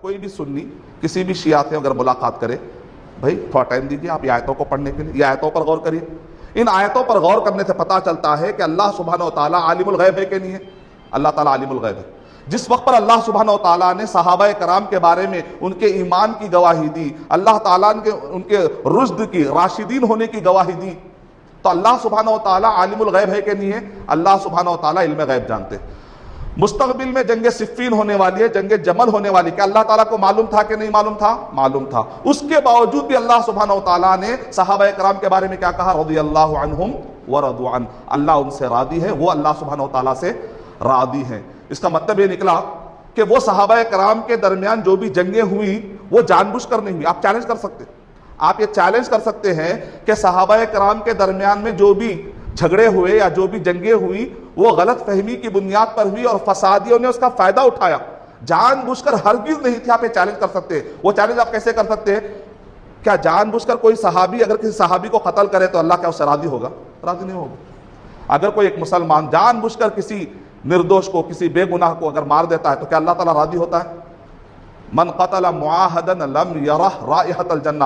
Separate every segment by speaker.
Speaker 1: کوئی بھی سنی کسی بھی شیعہ سے اگر ملاقات کرے، بھائی تھوڑا ٹائم دیجیے آپ یہ آیتوں کو پڑھنے کے لیے، یہ آیتوں پر غور کریے۔ ان آیتوں پر غور کرنے سے پتہ چلتا ہے کہ اللہ سبحانہ و تعالیٰ عالم الغیب ہے کہ نہیں ہے؟ اللہ تعالیٰ عالم الغیب ہے۔ جس وقت پر اللہ سبحانہ و تعالیٰ نے صحابہ کرام کے بارے میں ان کے ایمان کی گواہی دی، اللہ تعالیٰ نے ان کے رشد کی، راشدین ہونے کی گواہی دی، تو اللہ سبحانہ و تعالیٰ عالم الغیب ہے کہ نہیں ہے؟ اللہ سبحانہ و تعالیٰ علم غیب جانتے ہیں۔ مستقبل میں جنگ صفین ہونے والی ہے، جنگ جمل ہونے والی، کہ اللہ تعالیٰ کو معلوم تھا کہ نہیں معلوم تھا؟ معلوم تھا۔ اس کے باوجود بھی اللہ سبحانہ و تعالیٰ نے صحابہ کرام کے بارے میں کیا کہا؟ رضی اللہ عنہم ورضوا عنہ، اللہ ان سے راضی ہے، وہ اللہ سبحانہ و تعالیٰ سے راضی ہیں۔ اس کا مطلب یہ نکلا کہ وہ صحابہ کرام کے درمیان جو بھی جنگیں ہوئی وہ جان بوجھ کر نہیں ہوئی۔ آپ چیلنج کر سکتے، آپ یہ چیلنج کر سکتے ہیں کہ صحابہ کرام کے درمیان میں جو بھی جھگڑے ہوئے یا جو بھی جنگیں ہوئی وہ غلط فہمی کی بنیاد پر ہوئی اور فسادیوں نے اس کا فائدہ اٹھایا، جان بوجھ کر ہرگز نہیں تھی۔ آپ یہ چیلنج کر سکتے ہیں۔ وہ چیلنج آپ کیسے کر سکتے ہیں؟ کیا جان بوجھ کر کوئی صحابی اگر کسی صحابی کو قتل کرے تو اللہ کیا اس سے راضی ہوگا؟ راضی نہیں ہوگا۔ اگر کوئی ایک مسلمان جان بوجھ کر کسی نردوش کو، کسی بے گناہ کو اگر مار دیتا ہے تو کیا اللہ تعالیٰ راضی ہوتا ہے؟ من قتل معاہدا لم یرہ رائحۃ الجنہ،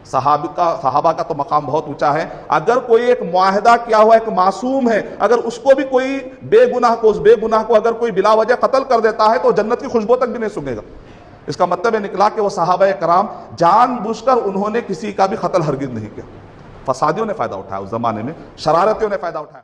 Speaker 1: صحابہ کا تو مقام بہت اونچا ہے۔ اگر کوئی ایک معاہدہ کیا ہوا ایک معصوم ہے، اگر اس کو بھی کوئی بے گناہ کو، اس بے گناہ کو اگر کوئی بلا وجہ قتل کر دیتا ہے تو جنت کی خوشبو تک بھی نہیں سونگے گا۔ اس کا مطلب یہ نکلا کہ وہ صحابہ کرام جان بوجھ کر انہوں نے کسی کا بھی قتل ہرگز نہیں کیا۔ فسادیوں نے فائدہ اٹھایا، اس زمانے میں شرارتیوں نے فائدہ اٹھایا۔